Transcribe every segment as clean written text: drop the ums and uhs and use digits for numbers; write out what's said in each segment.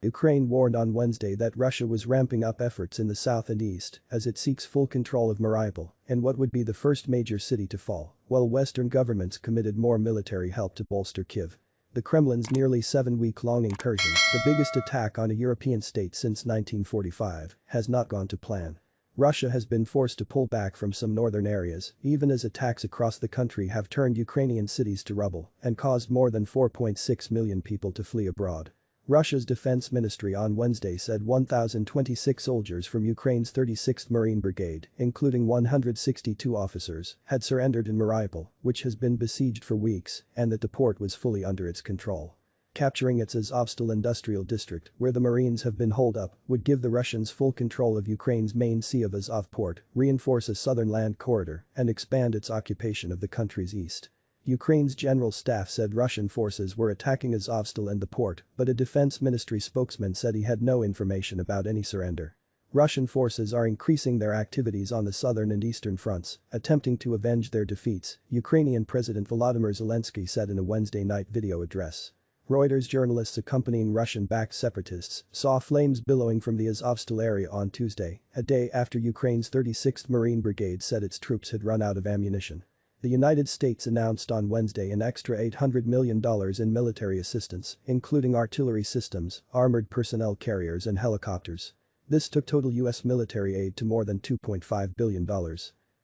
Ukraine warned on Wednesday that Russia was ramping up efforts in the south and east as it seeks full control of Mariupol and what would be the first major city to fall, while Western governments committed more military help to bolster Kyiv. The Kremlin's nearly 7-week-long incursion, the biggest attack on a European state since 1945, has not gone to plan. Russia has been forced to pull back from some northern areas, even as attacks across the country have turned Ukrainian cities to rubble and caused more than 4.6 million people to flee abroad. Russia's defense ministry on Wednesday said 1,026 soldiers from Ukraine's 36th Marine Brigade, including 162 officers, had surrendered in Mariupol, which has been besieged for weeks, and that the port was fully under its control. Capturing its Azovstal industrial district, where the Marines have been holed up, would give the Russians full control of Ukraine's main Sea of Azov port, reinforce a southern land corridor, and expand its occupation of the country's east. Ukraine's general staff said Russian forces were attacking Azovstal and the port, but a defense ministry spokesman said he had no information about any surrender. Russian forces are increasing their activities on the southern and eastern fronts, attempting to avenge their defeats, Ukrainian President Volodymyr Zelensky said in a Wednesday night video address. Reuters journalists accompanying Russian-backed separatists saw flames billowing from the Azovstal area on Tuesday, a day after Ukraine's 36th Marine Brigade said its troops had run out of ammunition. The United States announced on Wednesday an extra $800 million in military assistance, including artillery systems, armored personnel carriers and helicopters. This took total U.S. military aid to more than $2.5 billion.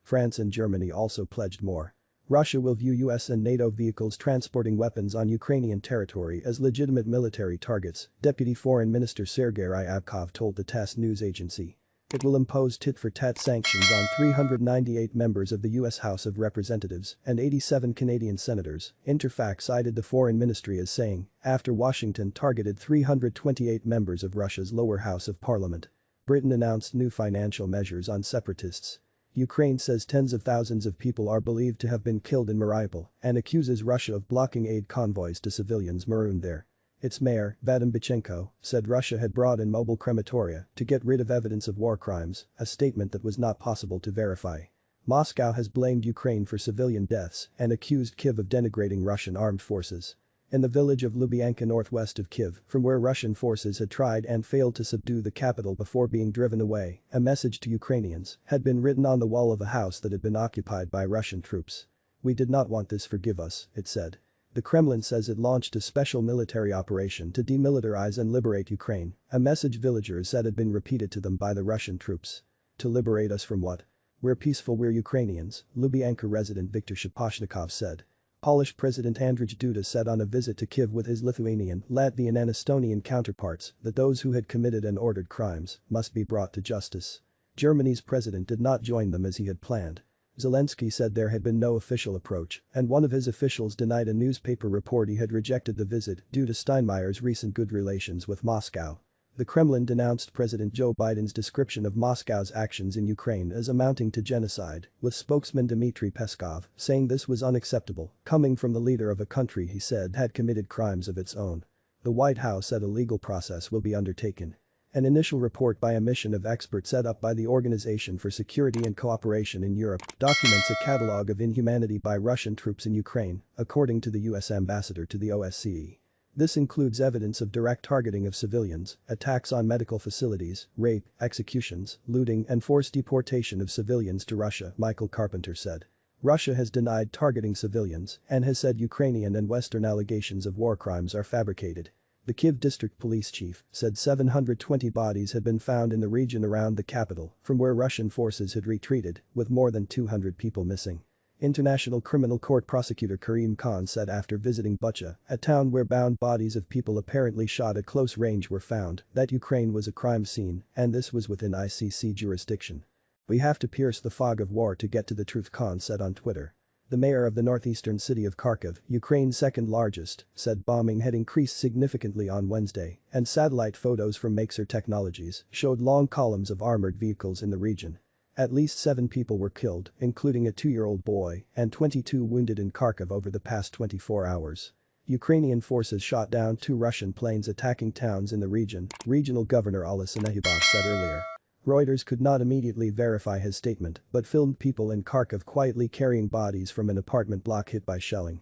France and Germany also pledged more. Russia will view U.S. and NATO vehicles transporting weapons on Ukrainian territory as legitimate military targets, Deputy Foreign Minister Sergei Ryabkov told the TASS news agency. It will impose tit-for-tat sanctions on 398 members of the U.S. House of Representatives and 87 Canadian senators, Interfax cited the foreign ministry as saying, after Washington targeted 328 members of Russia's lower house of parliament. Britain announced new financial measures on separatists. Ukraine says tens of thousands of people are believed to have been killed in Mariupol and accuses Russia of blocking aid convoys to civilians marooned there. Its mayor, Vadim Bichenko, said Russia had brought in mobile crematoria to get rid of evidence of war crimes, a statement that was not possible to verify. Moscow has blamed Ukraine for civilian deaths and accused Kyiv of denigrating Russian armed forces. In the village of Lubyanka northwest of Kyiv, from where Russian forces had tried and failed to subdue the capital before being driven away, a message to Ukrainians had been written on the wall of a house that had been occupied by Russian troops. "We did not want this, forgive us," it said. The Kremlin says it launched a special military operation to demilitarize and liberate Ukraine, a message villagers said had been repeated to them by the Russian troops. To liberate us from what? We're peaceful, we're Ukrainians, Lubyanka resident Viktor Shaposhnikov said. Polish President Andrzej Duda said on a visit to Kyiv with his Lithuanian, Latvian and Estonian counterparts that those who had committed and ordered crimes must be brought to justice. Germany's president did not join them as he had planned. Zelensky said there had been no official approach, and one of his officials denied a newspaper report he had rejected the visit due to Steinmeier's recent good relations with Moscow. The Kremlin denounced President Joe Biden's description of Moscow's actions in Ukraine as amounting to genocide, with spokesman Dmitry Peskov saying this was unacceptable, coming from the leader of a country he said had committed crimes of its own. The White House said a legal process will be undertaken. An initial report by a mission of experts set up by the Organization for Security and Cooperation in Europe documents a catalogue of inhumanity by Russian troops in Ukraine, according to the U.S. ambassador to the OSCE. This includes evidence of direct targeting of civilians, attacks on medical facilities, rape, executions, looting and forced deportation of civilians to Russia, Michael Carpenter said. Russia has denied targeting civilians and has said Ukrainian and Western allegations of war crimes are fabricated. The Kyiv district police chief said 720 bodies had been found in the region around the capital from where Russian forces had retreated, with more than 200 people missing. International Criminal Court prosecutor Karim Khan said after visiting Bucha, a town where bound bodies of people apparently shot at close range were found, that Ukraine was a crime scene and this was within ICC jurisdiction. "We have to pierce the fog of war to get to the truth," Khan said on Twitter. The mayor of the northeastern city of Kharkiv, Ukraine's second largest, said bombing had increased significantly on Wednesday, and satellite photos from Maxar Technologies showed long columns of armored vehicles in the region. At least 7 people were killed, including a 2-year-old boy, and 22 wounded in Kharkiv over the past 24 hours. Ukrainian forces shot down 2 Russian planes attacking towns in the region, Regional Governor Oles Nehibov said earlier. Reuters could not immediately verify his statement but filmed people in Kharkiv quietly carrying bodies from an apartment block hit by shelling.